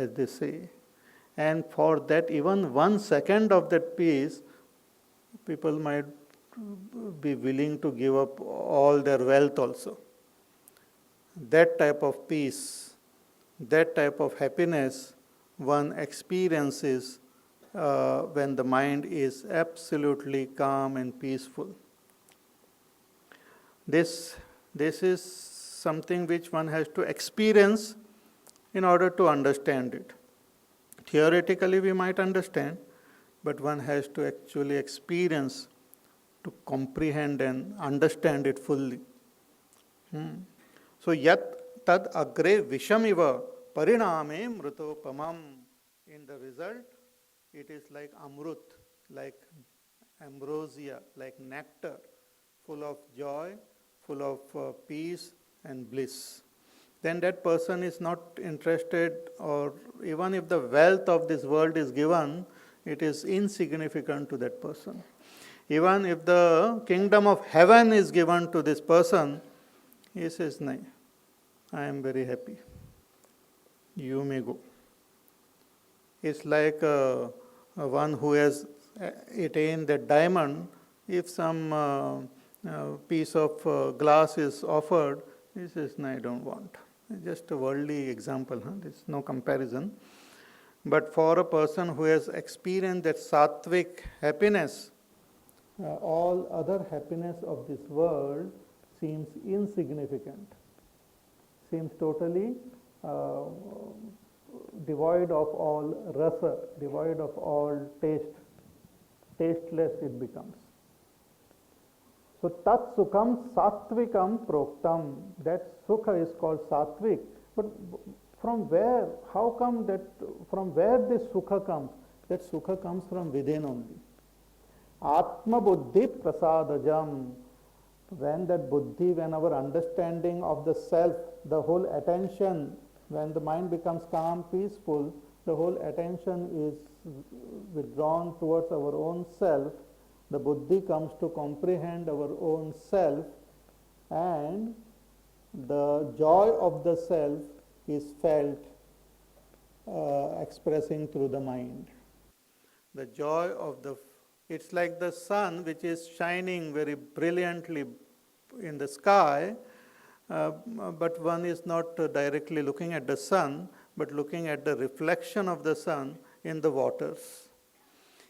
as they say. And for that, even 1 second of that peace, people might be willing to give up all their wealth also. That type of peace, that type of happiness one experiences when the mind is absolutely calm and peaceful. This is something which one has to experience in order to understand it. Theoretically, we might understand, but one has to actually experience to comprehend and understand it fully. So, yat tad agre vishamiva pariname mrutopamam. In the result, it is like amrut, like ambrosia, like nectar, full of joy, full of peace and bliss. Then that person is not interested, or even if the wealth of this world is given, it is insignificant to that person. Even if the kingdom of heaven is given to this person, he says, "No, I am very happy. You may go." It's like one who has attained that diamond. If some piece of glass is offered, he says, "No, I don't want." Just a worldly example, there's no comparison. But for a person who has experienced that sattvic happiness, all other happiness of this world seems insignificant, seems totally devoid of all rasa, devoid of all taste, tasteless it becomes. So tat sukham sattvikam proktam, that sukha is called sattvic. But from where, how come that, from where this sukha comes? That sukha comes from within only. Atma buddhi prasadajam. When that buddhi, when our understanding of the self, the whole attention, when the mind becomes calm, peaceful, the whole attention is withdrawn towards our own self. The buddhi comes to comprehend our own self, and the joy of the self is felt expressing through the mind. The joy of it's like the sun which is shining very brilliantly in the sky, but one is not directly looking at the sun, but looking at the reflection of the sun in the waters.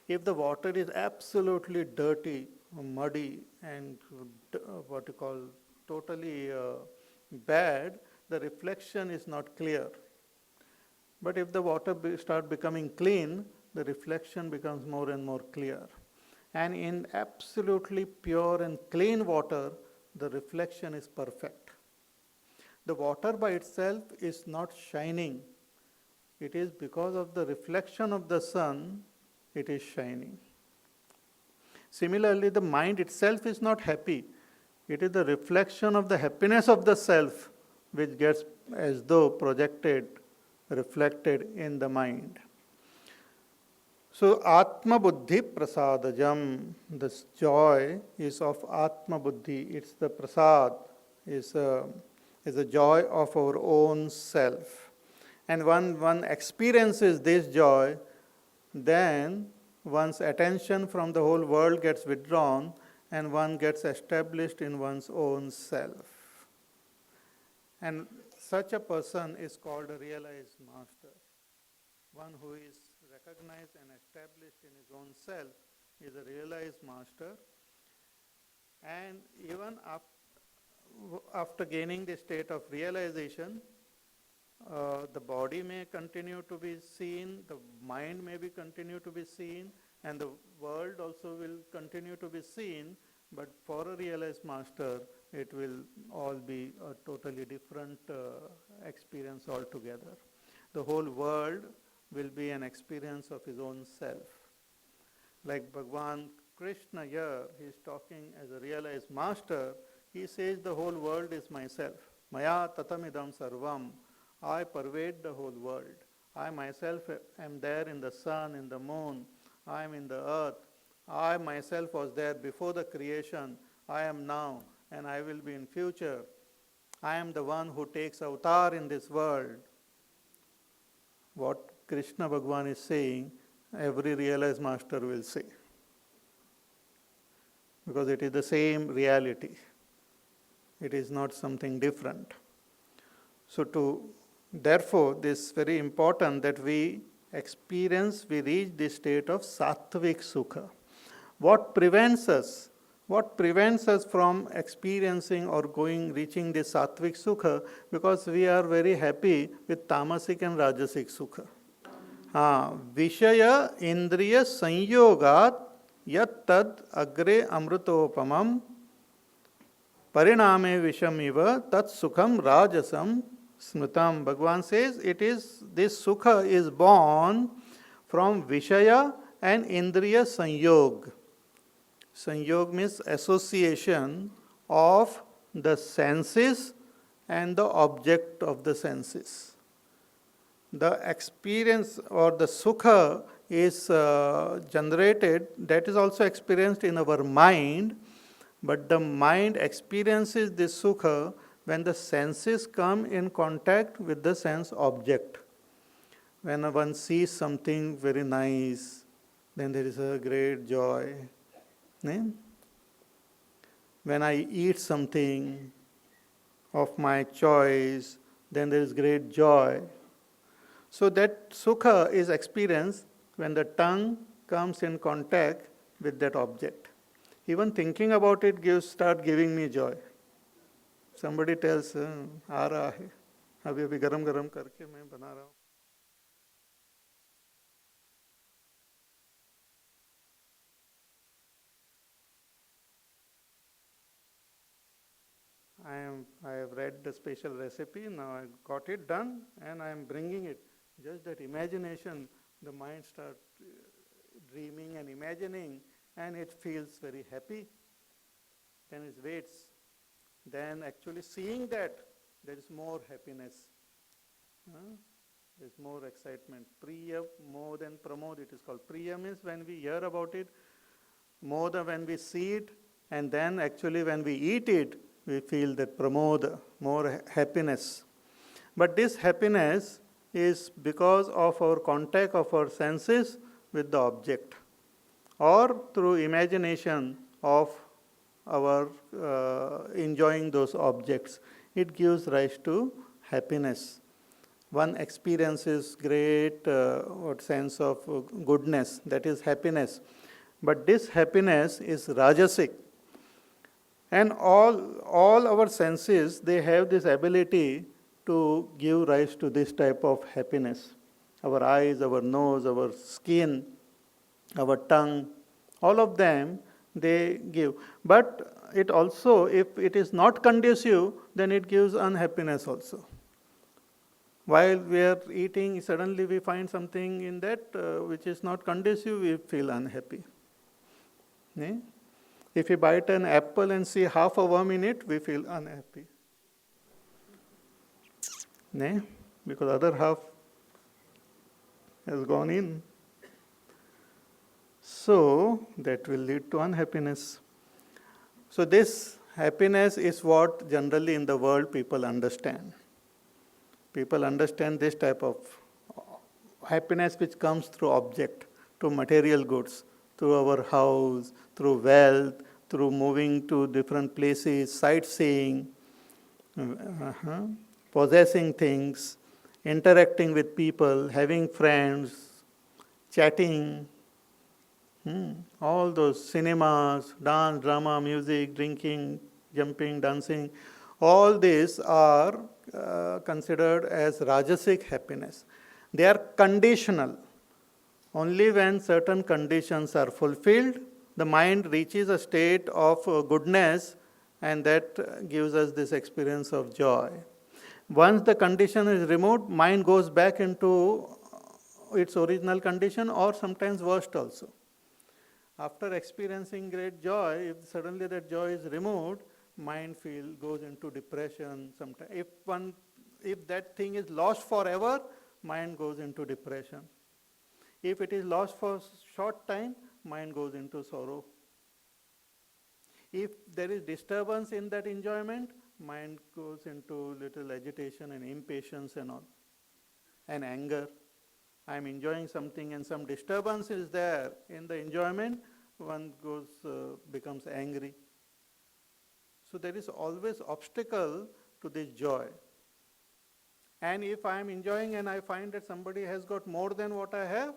If the water is absolutely dirty, muddy, and what you call totally bad, the reflection is not clear. But if the water start becoming clean, the reflection becomes more and more clear. And in absolutely pure and clean water, the reflection is perfect. The water by itself is not shining. It is because of the reflection of the sun, it is shining. Similarly, the mind itself is not happy. It is the reflection of the happiness of the self which gets as though projected, reflected in the mind. So, Atma Buddhi Prasadajam, this joy is of Atma Buddhi, it's the prasad, is a joy of our own self. And when one experiences this joy, then one's attention from the whole world gets withdrawn and one gets established in one's own self. And such a person is called a realized master. One who is recognized and established in his own self is a realized master. And even after gaining the state of realization, the body may continue to be seen, the mind may be continue to be seen, and the world also will continue to be seen, but for a realized master, it will all be a totally different experience altogether. The whole world will be an experience of his own self. Like Bhagwan Krishna here, he is talking as a realized master. He says the whole world is myself. Maya tatamidam sarvam. I pervade the whole world. I myself am there in the sun, in the moon. I am in the earth. I myself was there before the creation. I am now and I will be in future. I am the one who takes avatar in this world. what Krishna Bhagavan is saying, every realized master will say. Because it is the same reality. It is not something different. Therefore, this is very important that we reach this state of sattvic sukha. What prevents us? What prevents us from experiencing or reaching this sattvic sukha? Because we are very happy with tamasic and rajasic sukha. Vishaya indriya sanyogat yat tad agre amrutopamam pariname vishamiva tat sukham rajasam smritam. Bhagavan says this sukha is born from Vishaya and Indriya Sanyog. Sanyog means association of the senses and the object of the senses. The experience or the sukha is generated, that is also experienced in our mind, but the mind experiences this sukha when the senses come in contact with the sense object. When one sees something very nice, then there is a great joy. When I eat something of my choice, then there is great joy. So that sukha is experienced when the tongue comes in contact with that object. Even thinking about it start giving me joy. Somebody tells, आ रहा है, अभी अभी गरम गरम करके मैं बना रहा हूँ. I have read the special recipe, now I got it done and I am bringing it. Just that imagination, the mind starts dreaming and imagining and it feels very happy. Then it waits. Then actually seeing that, there is more happiness. There is more excitement. Priya more than pramod, it is called. Priya means when we hear about it, more than when we see it, and then actually when we eat it, we feel that pramod, more happiness. But this happiness is because of our contact of our senses with the object, or through imagination of our enjoying those objects. It gives rise to happiness. One experiences great sense of goodness, that is happiness. But this happiness is rajasic. And all our senses, they have this ability to give rise to this type of happiness. Our eyes, our nose, our skin, our tongue, all of them, they give. But it also, if it is not conducive, then it gives unhappiness also. While we are eating, suddenly we find something in that which is not conducive, we feel unhappy. If we bite an apple and see half a worm in it, we feel unhappy. Because other half has gone in. So that will lead to unhappiness. So this happiness is what generally in the world people understand. People understand this type of happiness which comes through object, through material goods, through our house, through wealth, through moving to different places, sightseeing, possessing things, interacting with people, having friends, chatting, all those cinemas, dance, drama, music, drinking, jumping, dancing, all these are considered as rajasic happiness. They are conditional. Only when certain conditions are fulfilled, the mind reaches a state of goodness, and that gives us this experience of joy. Once the condition is removed, mind goes back into its original condition, or sometimes worst also. After experiencing great joy, if suddenly that joy is removed, mind goes into depression. Sometimes, if that thing is lost forever, mind goes into depression. If it is lost for short time, mind goes into sorrow. If there is disturbance in that enjoyment, mind goes into little agitation and impatience and all, and anger. I am enjoying something and some disturbance is there in the enjoyment, one becomes angry. So there is always obstacle to this joy. And if I am enjoying and I find that somebody has got more than what I have,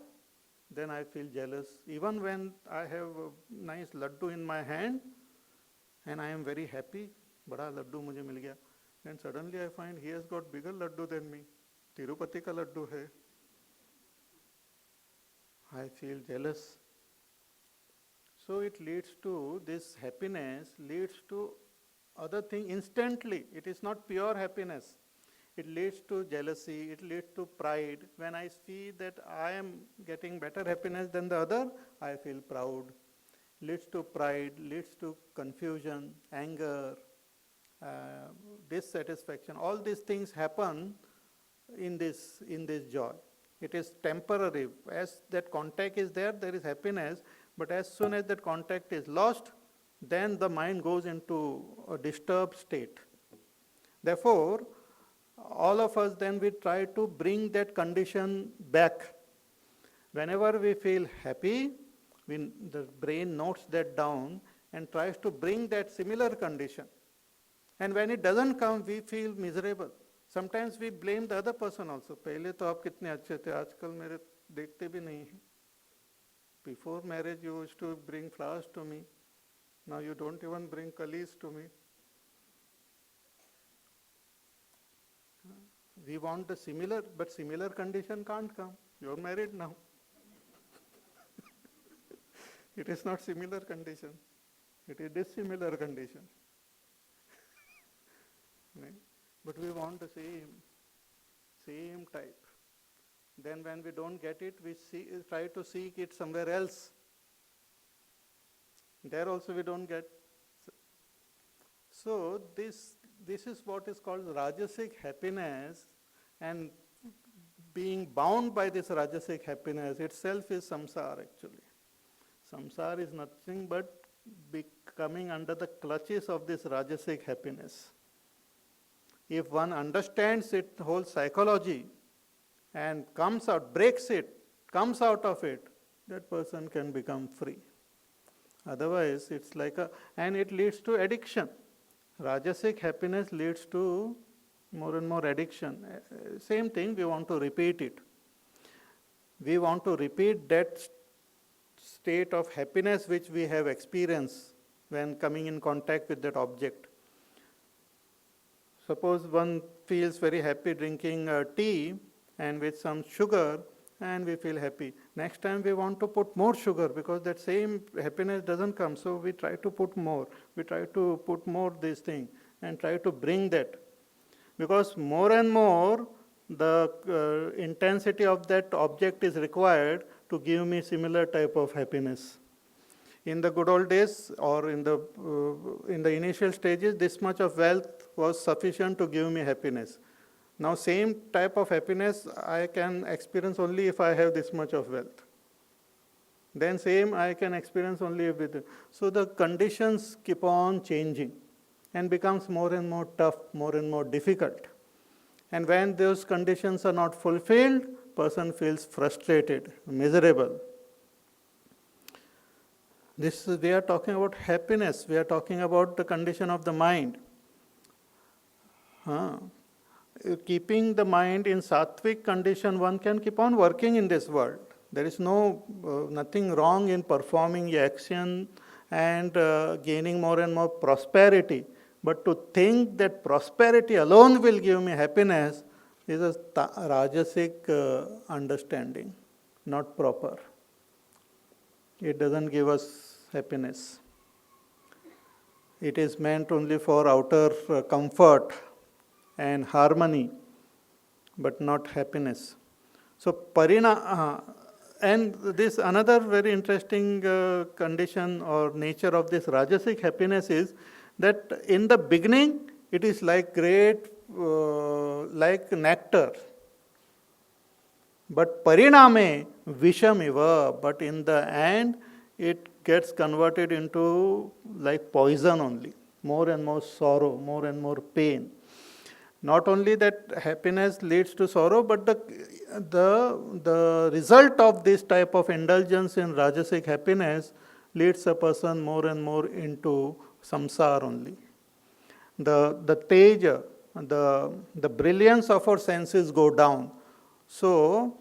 then I feel jealous. Even when I have a nice laddu in my hand and I am very happy, bada laddu mujhe mil gaya. Then suddenly I find he has got bigger laddu than me. Tirupati ka laddu hai. I feel jealous. So it leads to this happiness, leads to other thing instantly. It is not pure happiness. It leads to jealousy, it leads to pride. When I see that I am getting better happiness than the other, I feel proud. Leads to pride, leads to confusion, anger, dissatisfaction. All these things happen in this joy. It is temporary. As that contact is there, there is happiness. But as soon as that contact is lost, then the mind goes into a disturbed state. Therefore, all of us then we try to bring that condition back. Whenever we feel happy, the brain notes that down and tries to bring that similar condition. And when it doesn't come, we feel miserable. Sometimes we blame the other person also. पहले तो आप कितने अच्छे थे, आजकल मेरे देखते भी नहीं हैं. Before marriage, you used to bring flowers to me. Now you don't even bring kalis to me. We want the similar, but similar condition can't come. You're married now. It is not similar condition. It is dissimilar condition. Right? But we want the same type. Then when we don't get it, we try to seek it somewhere else. There also we don't get. So this is what is called Rajasic happiness, and being bound by this Rajasic happiness itself is samsara actually. Samsara is nothing but becoming under the clutches of this Rajasic happiness. If one understands its whole psychology and breaks it, comes out of it, that person can become free. Otherwise, it's and it leads to addiction. Rajasic happiness leads to more and more addiction. Same thing, we want to repeat it. We want to repeat that state of happiness which we have experienced when coming in contact with that object. Suppose one feels very happy drinking tea and with some sugar, and we feel happy. Next time we want to put more sugar because that same happiness doesn't come. So we try to put more. We try to put more this thing and try to bring that. Because more and more the intensity of that object is required to give me similar type of happiness. In the good old days or in the initial stages, this much of wealth was sufficient to give me happiness. Now same type of happiness I can experience only if I have this much of wealth. Then same I can experience only with. So the conditions keep on changing and becomes more and more tough, more and more difficult. And when those conditions are not fulfilled, person feels frustrated, miserable. We are talking about happiness. We are talking about the condition of the mind. Keeping the mind in sattvic condition, one can keep on working in this world. There is nothing wrong in performing action and gaining more and more prosperity. But to think that prosperity alone will give me happiness is a Rajasic understanding, not proper. It doesn't give us happiness. It is meant only for outer comfort and harmony, but not happiness. So and this another very interesting condition or nature of this Rajasic happiness is that in the beginning it is like nectar, but pariname visham iva, but in the end it gets converted into like poison only, more and more sorrow, more and more pain. Not only that happiness leads to sorrow, but the result of this type of indulgence in rajasic happiness leads a person more and more into samsara only. The teja, the brilliance of our senses go down. So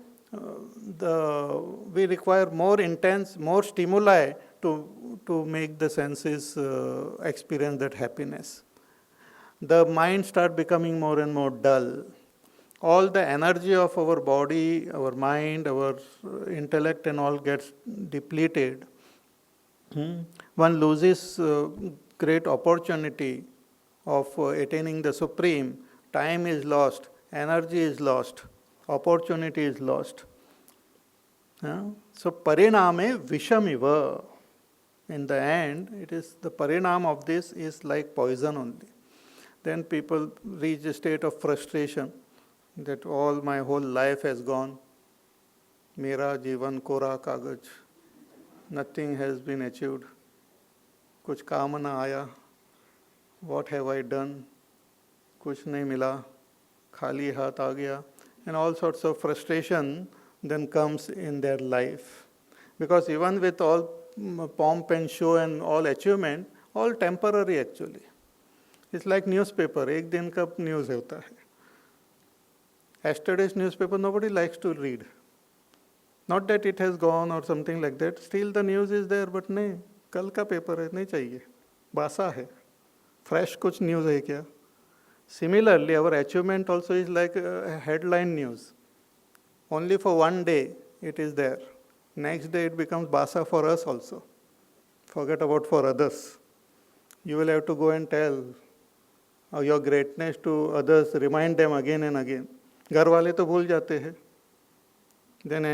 we require more intense, more stimuli to make the senses experience that happiness. The mind start becoming more and more dull. All the energy of our body, our mind, our intellect and all gets depleted. One loses great opportunity of attaining the supreme. Time is lost, energy is lost, opportunity is lost. So pariname vishamiva. In the end, it is the parinam of this is like poison only. Then people reach a state of frustration that all my whole life has gone. Mera jivan kora kagaj. Nothing has been achieved. Kuch kaam na aaya. What have I done? Kuch nahi mila. Khali haath aa gaya. And all sorts of frustration then comes in their life. Because even with all pomp and show and all achievement, all temporary actually. It's like newspaper. एक दिन का news होता है. Yesterday's newspaper nobody likes to read. Not that it has gone or something like that. Still the news is there, but नहीं. कल का paper है, नहीं चाहिए. बासा है. Fresh कुछ news है क्या? Similarly, our achievement also is like a headline news. Only for one day it is there. Next day it becomes basa for us also. Forget about for others. You will have to go and tell your greatness to others, remind them again and again. घर वाले तो भूल जाते हैं. Then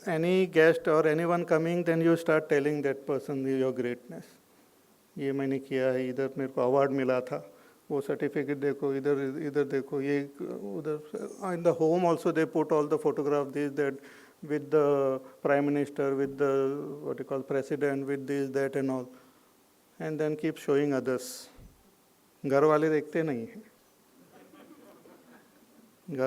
any guest or anyone coming, then you start telling that person your greatness. ये मैंने किया है, इधर मेरे को अवार्ड मिला था, वो सर्टिफिकेट देखो, इधर देखो, ये उधर. In the home also they put all the photographs, this, that, with the prime minister, with the what you call president, with this, that and all. And then keep showing others. घर वाले देखते नहीं हैं. घर